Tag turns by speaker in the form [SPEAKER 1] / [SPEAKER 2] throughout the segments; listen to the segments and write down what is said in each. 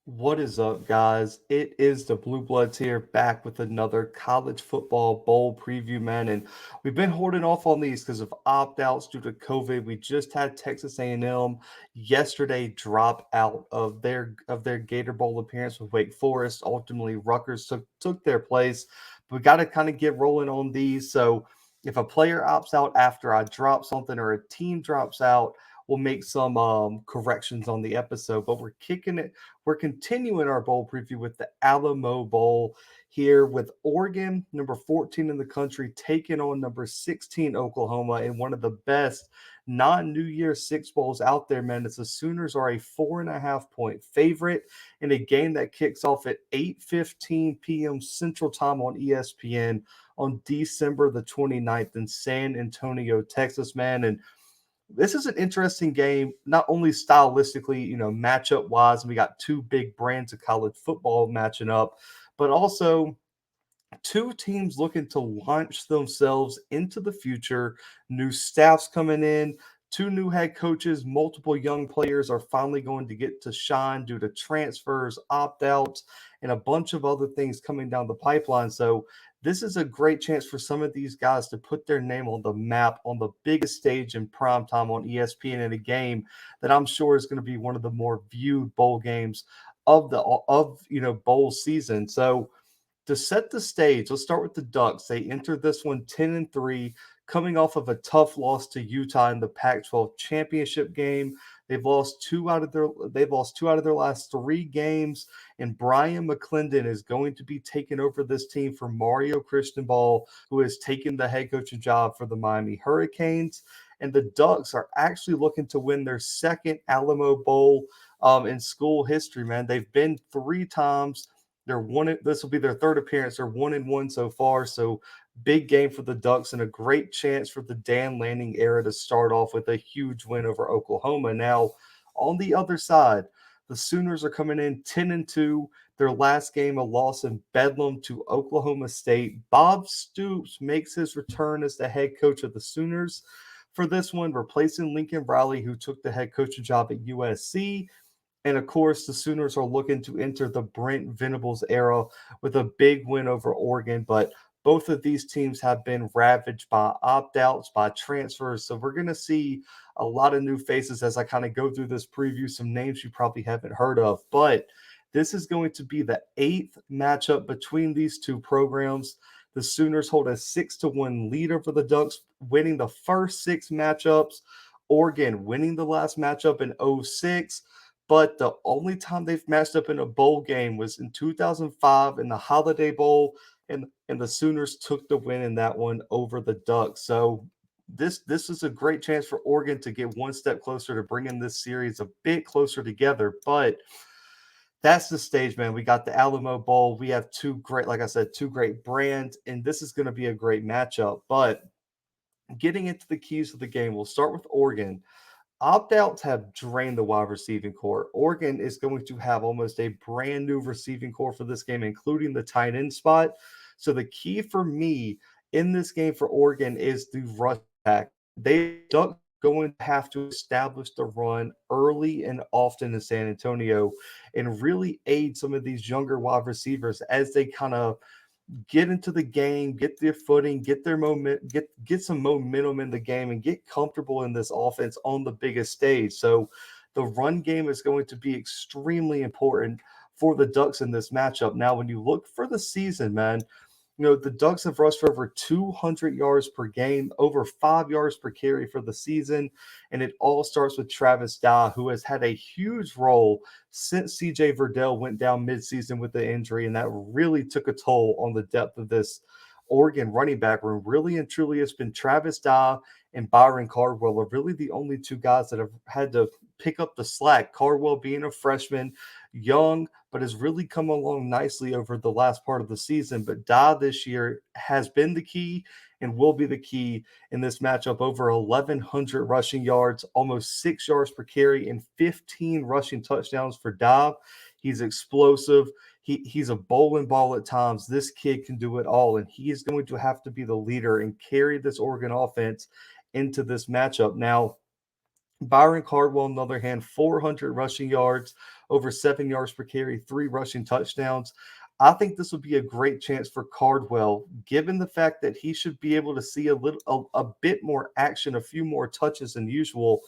[SPEAKER 1] What is up, guys? It is the Bluebloods here, back with another college football bowl preview, man. And we've been holding off on these because of opt-outs due to COVID. We just had Texas A&M yesterday drop out of their Gator Bowl appearance with Wake Forest. Ultimately, Rutgers took their place. But we got to kind of get rolling on these. So if a player opts out after I drop something or a team drops out, we'll make some corrections on the episode. But we're continuing our bowl preview with the Alamo Bowl here with Oregon, number 14 in the country, taking on number 16 Oklahoma in one of the best non-New Year Six bowls out there, man. As the Sooners are a 4.5 point favorite in a game that kicks off at 8:15 p.m. Central Time on ESPN on December the 29th in San Antonio, Texas, man. And this is an interesting game, not only stylistically, matchup wise, and we got two big brands of college football matching up, but also two teams looking to launch themselves into the future. New staffs coming in, two new head coaches, multiple young players are finally going to get to shine due to transfers, opt outs, and a bunch of other things coming down the pipeline. So, this is a great chance for some of these guys to put their name on the map on the biggest stage in prime time on ESPN in a game that I'm sure is going to be one of the more viewed bowl games of bowl season. So, to set the stage, let's start with the Ducks. They entered this one 10-3, coming off of a tough loss to Utah in the Pac-12 championship game. They've lost two out of their last three games, and Brian McClendon is going to be taking over this team for Mario Cristobal, who has taken the head coaching job for the Miami Hurricanes. And the Ducks are actually looking to win their second Alamo Bowl in school history. Man, they've been three times. They're one. This will be their third appearance. They're 1-1 so far. So big game for the Ducks and a great chance for the Dan Lanning era to start off with a huge win over Oklahoma. Now, on the other side, the Sooners are coming in 10-2. Their last game, a loss in Bedlam to Oklahoma State. Bob Stoops makes his return as the head coach of the Sooners for this one, replacing Lincoln Riley, who took the head coaching job at USC. And of course, the Sooners are looking to enter the Brent Venables era with a big win over Oregon. But both of these teams have been ravaged by opt outs, by transfers. So we're going to see a lot of new faces as I kind of go through this preview, some names you probably haven't heard of. But this is going to be the eighth matchup between these two programs. The Sooners hold a 6-1 lead over the Ducks, winning the first six matchups. Oregon winning the last matchup in '06. But the only time they've matched up in a bowl game was in 2005 in the Holiday Bowl, and the Sooners took the win in that one over the Ducks. So this is a great chance for Oregon to get one step closer to bringing this series a bit closer together. But that's the stage, man. We got the Alamo Bowl. We have two great, like I said, two great brands, and this is going to be a great matchup. But getting into the keys of the game, we'll start with Oregon. Opt-outs have drained the wide receiving core. Oregon is going to have almost a brand new receiving core for this game, including the tight end spot. So the key for me in this game for Oregon is the rush attack. They don't going to have to establish the run early and often in San Antonio and really aid some of these younger wide receivers as they kind of get into the game, get their footing, get their moment, get some momentum in the game, and get comfortable in this offense on the biggest stage. So the run game is going to be extremely important for the Ducks in this matchup. Now, when you look for the season, man, the Ducks have rushed for over 200 yards per game, over 5 yards per carry for the season. And it all starts with Travis Dye, who has had a huge role since CJ Verdell went down midseason with the injury. And that really took a toll on the depth of this Oregon running back room. Really and truly, it's been Travis Dye and Byron Cardwell are really the only two guys that have had to pick up the slack. Cardwell being a freshman, young, but has really come along nicely over the last part of the season. But Da this year has been the key and will be the key in this matchup. Over 1,100 rushing yards, almost 6 yards per carry, and 15 rushing touchdowns for Da. He's explosive. He's a bowling ball at times. This kid can do it all, and he is going to have to be the leader and carry this Oregon offense into this matchup. Now, Byron Cardwell, on the other hand, 400 rushing yards, over 7 yards per carry, 3 rushing touchdowns. I think this would be a great chance for Cardwell, given the fact that he should be able to see a bit more action, a few more touches than usual.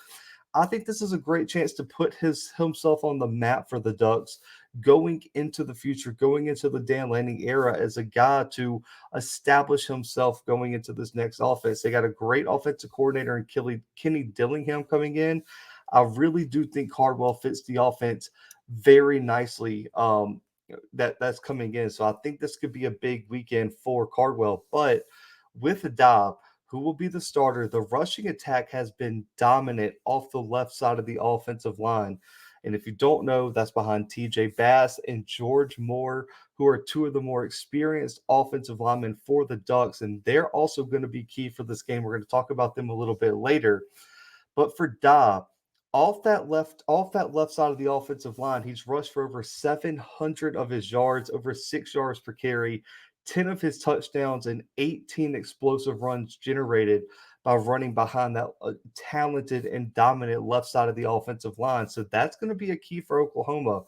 [SPEAKER 1] I think this is a great chance to put himself on the map for the Ducks going into the future, going into the Dan Lanning era as a guy to establish himself going into this next offense. They got a great offensive coordinator in Kenny Dillingham coming in. I really do think Cardwell fits the offense very nicely. That's coming in. So I think this could be a big weekend for Cardwell. But with Dobb, who will be the starter, the rushing attack has been dominant off the left side of the offensive line. And if you don't know, that's behind TJ Bass and George Moore, who are two of the more experienced offensive linemen for the Ducks. And they're also going to be key for this game. We're going to talk about them a little bit later. But for Dobb, off that left side of the offensive line, he's rushed for over 700 of his yards, over 6 yards per carry, 10 of his touchdowns, and 18 explosive runs generated by running behind that talented and dominant left side of the offensive line. So that's going to be a key for Oklahoma.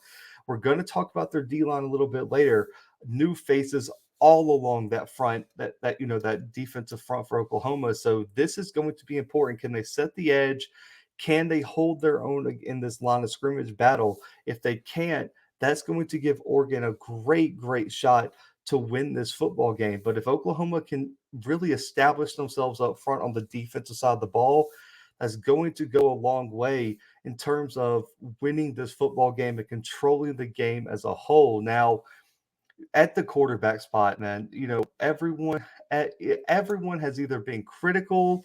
[SPEAKER 1] We're going to talk about their D line a little bit later. New faces all along that front, that defensive front for Oklahoma. So this is going to be important. Can they set the edge? Can they hold their own in this line of scrimmage battle? If they can't, that's going to give Oregon a great shot to win this football game. But if Oklahoma can really establish themselves up front on the defensive side of the ball, that's going to go a long way in terms of winning this football game and controlling the game as a whole. Now, at the quarterback spot, man, everyone has either been critical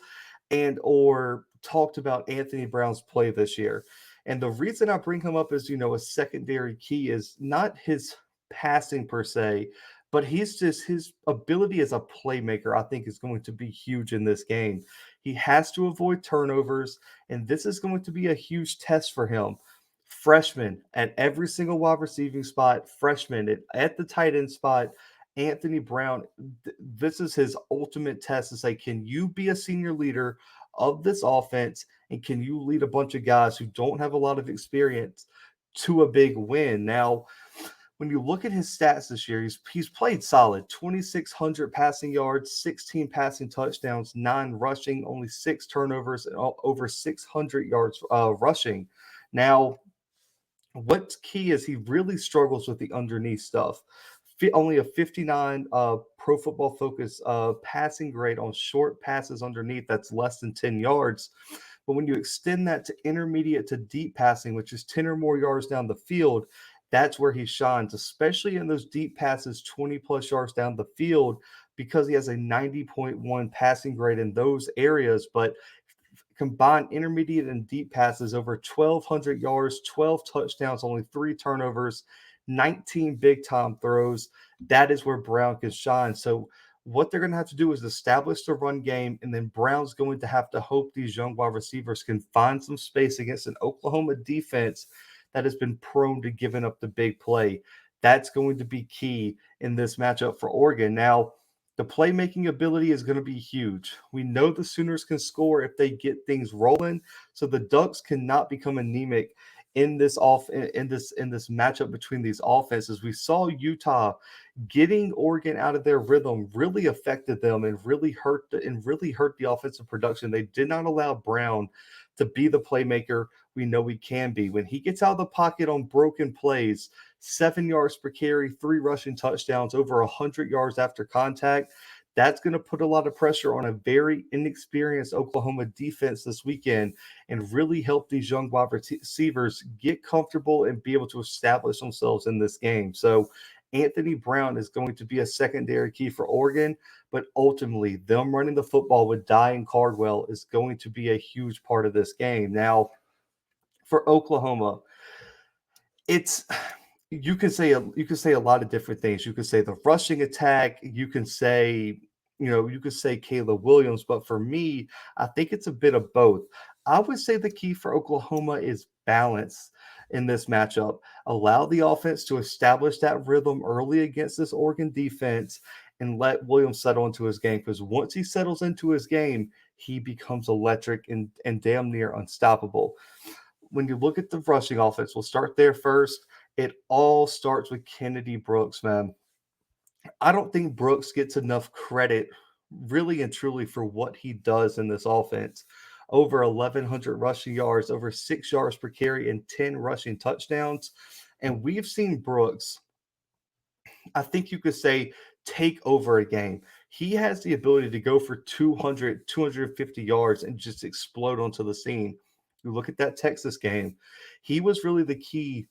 [SPEAKER 1] and or talked about Anthony Brown's play this year. And the reason I bring him up as, a secondary key is not his passing per se, but he's just his ability as a playmaker, I think, is going to be huge in this game. He has to avoid turnovers, and this is going to be a huge test for him. Freshman at every single wide receiving spot, freshman at the tight end spot. Anthony Brown, this is his ultimate test to say, can you be a senior leader of this offense? And can you lead a bunch of guys who don't have a lot of experience to a big win? Now, when you look at his stats this year, he's played solid. 2,600 passing yards, 16 passing touchdowns, 9 rushing, only 6 turnovers, and over 600 yards rushing. Now, what's key is he really struggles with the underneath stuff. Only a 59 Pro Football Focus passing grade on short passes underneath. That's less than 10 yards. But when you extend that to intermediate to deep passing, which is 10 or more yards down the field, that's where he shines, especially in those deep passes 20 plus yards down the field, because he has a 90.1 passing grade in those areas. But combined intermediate and deep passes over 1,200 yards, 12 touchdowns, only 3 turnovers, 19 big time throws. That is where Brown can shine. So what they're going to have to do is establish the run game, and then Brown's going to have to hope these young wide receivers can find some space against an Oklahoma defense that has been prone to giving up the big play. That's going to be key in this matchup for Oregon. Now, the playmaking ability is going to be huge. We know the Sooners can score if they get things rolling, so the Ducks cannot become anemic in this matchup between these offenses. We saw Utah getting Oregon out of their rhythm really affected them and really hurt the offensive production. They did not allow Brown to be the playmaker we know he can be. When he gets out of the pocket on broken plays, 7 yards per carry, 3 rushing touchdowns, over 100 yards after contact, that's going to put a lot of pressure on a very inexperienced Oklahoma defense this weekend and really help these young wide receivers get comfortable and be able to establish themselves in this game. So Anthony Brown is going to be a secondary key for Oregon, but ultimately them running the football with Dye and Cardwell is going to be a huge part of this game. Now, for Oklahoma, it's you can say a lot of different things. You could say the rushing attack. You can say Caleb Williams. But for me, I think it's a bit of both. I would say the key for Oklahoma is balance in this matchup. Allow the offense to establish that rhythm early against this Oregon defense and let Williams settle into his game. Because once he settles into his game, he becomes electric and damn near unstoppable. when you look at the rushing offense, we'll start there first. It all starts with Kennedy Brooks, man. I don't think Brooks gets enough credit, really and truly, for what he does in this offense. Over 1,100 rushing yards, over 6 yards per carry, and 10 rushing touchdowns. And we've seen Brooks, I think you could say, take over a game. He has the ability to go for 200, 250 yards and just explode onto the scene. You look at that Texas game, he was really the key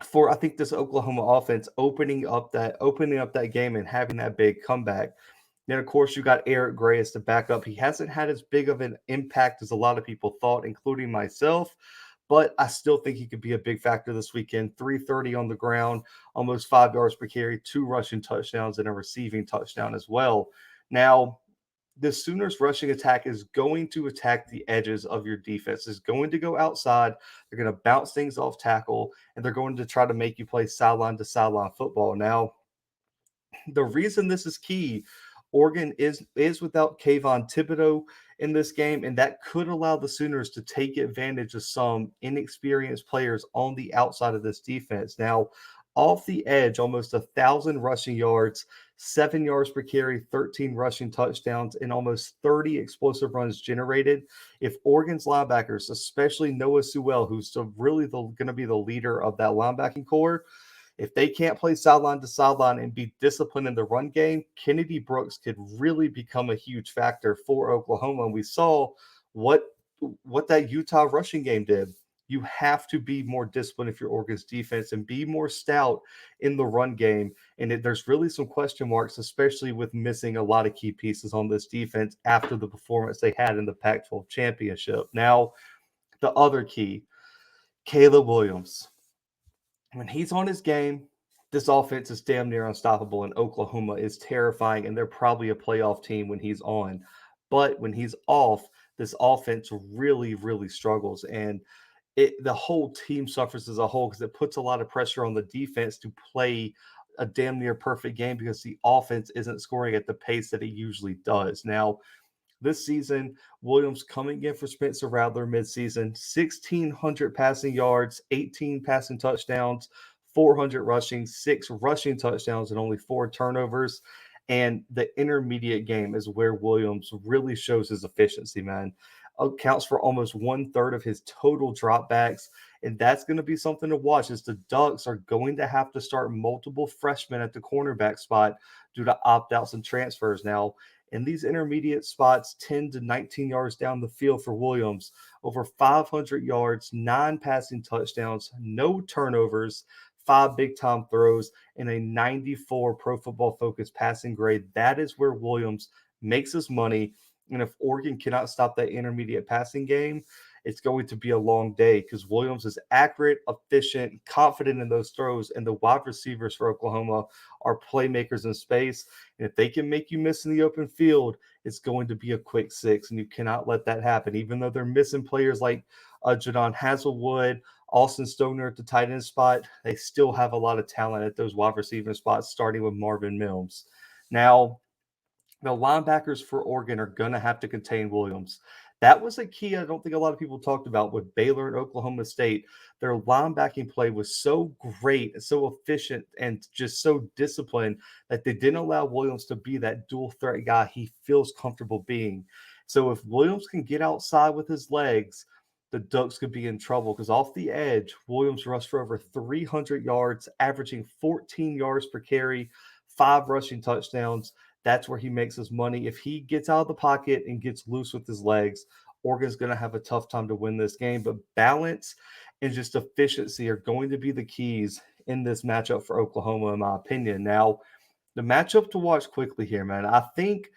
[SPEAKER 1] for, I think, this Oklahoma offense opening up that game and having that big comeback. Then of course you got Eric Gray as the backup. He hasn't had as big of an impact as a lot of people thought, including myself, but I still think he could be a big factor this weekend. 330 on the ground, almost 5 yards per carry, 2 rushing touchdowns, and a receiving touchdown as well. Now, the Sooners rushing attack is going to attack the edges of your defense. Is going to go outside. They're going to bounce things off tackle, and they're going to try to make you play sideline to sideline football. Now, the reason this is key, Oregon is without Kayvon Thibodeau in this game, and that could allow the Sooners to take advantage of some inexperienced players on the outside of this defense. Now, off the edge, almost 1,000 rushing yards, 7 yards per carry, 13 rushing touchdowns, and almost 30 explosive runs generated. If Oregon's linebackers, especially Noah Sewell, who's really going to be the leader of that linebacking core, if they can't play sideline to sideline and be disciplined in the run game, Kennedy Brooks could really become a huge factor for Oklahoma. And we saw what that Utah rushing game did. You have to be more disciplined if you're Oregon's defense and be more stout in the run game. And there's really some question marks, especially with missing a lot of key pieces on this defense after the performance they had in the Pac-12 championship. Now, the other key, Caleb Williams. When he's on his game, this offense is damn near unstoppable, and Oklahoma is terrifying, and they're probably a playoff team when he's on. But when he's off, this offense really, really struggles, and the whole team suffers as a whole because it puts a lot of pressure on the defense to play a damn near perfect game because the offense isn't scoring at the pace that it usually does. Now, this season, Williams coming in for Spencer Rattler midseason, 1,600 passing yards, 18 passing touchdowns, 400 rushing, 6 rushing touchdowns, and only 4 turnovers. And the intermediate game is where Williams really shows his efficiency, man. Accounts for almost 1/3 of his total dropbacks. And that's going to be something to watch as the Ducks are going to have to start multiple freshmen at the cornerback spot due to opt-outs and transfers. Now, in these intermediate spots, 10 to 19 yards down the field for Williams, over 500 yards, 9 passing touchdowns, no turnovers, 5 big-time throws, and a 94 Pro Football Focus passing grade. That is where Williams makes his money. And if Oregon cannot stop that intermediate passing game, it's going to be a long day because Williams is accurate, efficient, confident in those throws, and the wide receivers for Oklahoma are playmakers in space. And if they can make you miss in the open field, it's going to be a quick six, and you cannot let that happen. Even though they're missing players like Jadon Haselwood, Austin Stoner at the tight end spot, they still have a lot of talent at those wide receiver spots, starting with Marvin Mills. Now, the linebackers for Oregon are going to have to contain Williams. That was a key I don't think a lot of people talked about with Baylor and Oklahoma State. Their linebacking play was so great, so efficient, and just so disciplined that they didn't allow Williams to be that dual threat guy he feels comfortable being. So if Williams can get outside with his legs, the Ducks could be in trouble because off the edge, Williams rushed for over 300 yards, averaging 14 yards per carry, 5 rushing touchdowns. That's where he makes his money. If he gets out of the pocket and gets loose with his legs, Oregon's going to have a tough time to win this game. But balance and just efficiency are going to be the keys in this matchup for Oklahoma, in my opinion. Now, the matchup to watch quickly here, man. I think,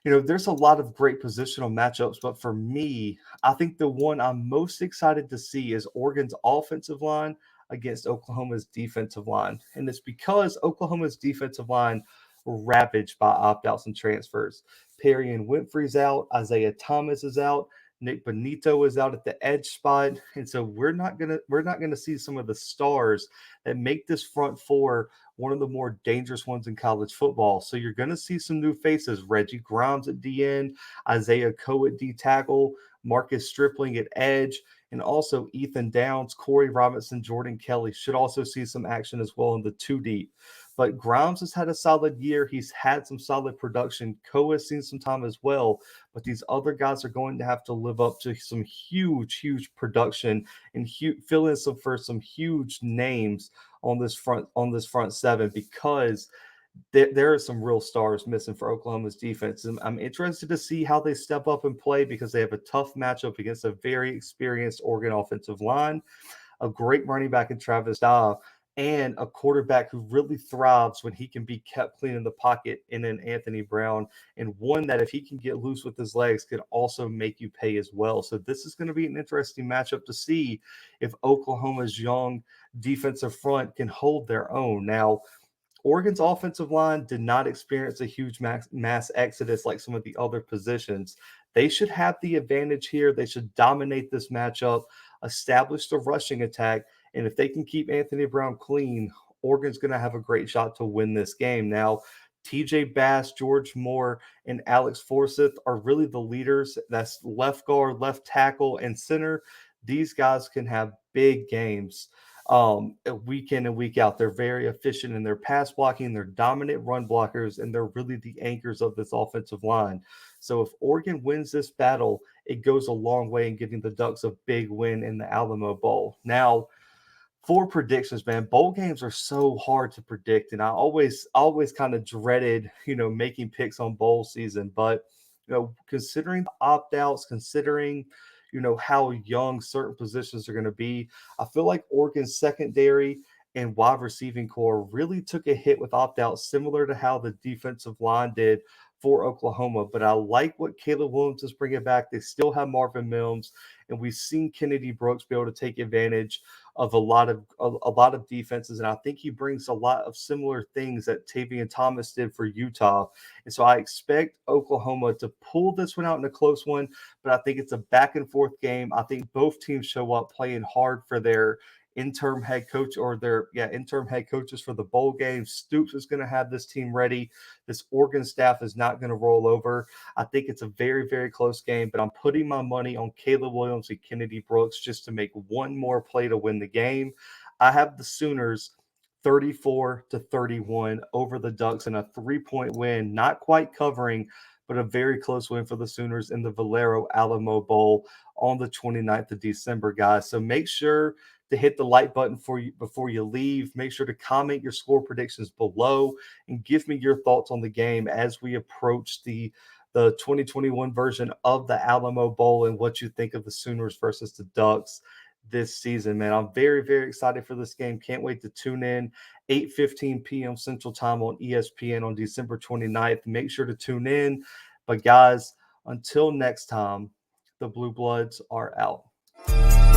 [SPEAKER 1] there's a lot of great positional matchups, but for me, I think the one I'm most excited to see is Oregon's offensive line against Oklahoma's defensive line. And it's because Oklahoma's defensive line ravaged by opt-outs and transfers. Perry and Winfrey's out, Isaiah Thomas is out, Nick Benito is out at the edge spot, and so we're not gonna see some of the stars that make this front four one of the more dangerous ones in college football. So you're gonna see some new faces: Reggie Grimes at D end, Isaiah Coe at D tackle, Marcus Stripling at edge, And also Ethan Downs, Corey Robinson, Jordan Kelly should also see some action as well in the two deep. But Grimes has had a solid year. He's had some solid production. Koa has seen some time as well. But these other guys are going to have to live up to some huge production and fill in some for some huge names on this front seven because there are some real stars missing for Oklahoma's defense. And I'm interested to see how they step up and play because they have a tough matchup against a very experienced Oregon offensive line, a great running back in Travis Dye, and a quarterback who really thrives when he can be kept clean in the pocket in an Anthony Brown, and one that if he can get loose with his legs could also make you pay as well. So this is going to be an interesting matchup to see if Oklahoma's young defensive front can hold their own. Now, Oregon's offensive line did not experience a huge mass exodus like some of the other positions. They should have the advantage here. They should dominate this matchup, establish the rushing attack, and if they can keep Anthony Brown clean, Oregon's going to have a great shot to win this game. Now, TJ Bass, George Moore, and Alex Forsyth are really the leaders. That's left guard, left tackle, and center. These guys can have big games week in and week out. They're very efficient in their pass blocking, they're dominant run blockers, and they're really the anchors of this offensive line. So if Oregon wins this battle, it goes a long way in giving the Ducks a big win in the Alamo Bowl. Now, for predictions, man, bowl games are so hard to predict, and I always kind of dreaded, making picks on bowl season. But considering the opt outs, considering how young certain positions are going to be, I feel like Oregon's secondary and wide receiving core really took a hit with opt outs, similar to how the defensive line did for Oklahoma. But I like what Caleb Williams is bringing back. They still have Marvin Mims, and we've seen Kennedy Brooks be able to take advantage of a lot of defenses, and I think he brings a lot of similar things that Tavian Thomas did for Utah. And so I expect Oklahoma to pull this one out in a close one, but I think it's a back and forth game. I think both teams show up playing hard for their interim head coach or their interim head coaches for the bowl game. Stoops is going to have this team ready. This Oregon staff is not going to roll over. I think it's a very close game, but I'm putting my money on Caleb Williams and Kennedy Brooks just to make one more play to win the game. I have the Sooners 34-31 over the Ducks in a 3-point win, not quite covering, but a very close win for the Sooners in the Valero Alamo Bowl on the 29th of December, guys. So make sure to hit the like button for you before you leave. Make sure to comment your score predictions below and give me your thoughts on the game as we approach the 2021 version of the Alamo Bowl and what you think of the Sooners versus the Ducks this season, man. I'm very excited for this game. Can't wait to tune in. 8:15 p.m. Central Time on ESPN on December 29th. Make sure to tune in. But guys, until next time, the Blue Bloods are out.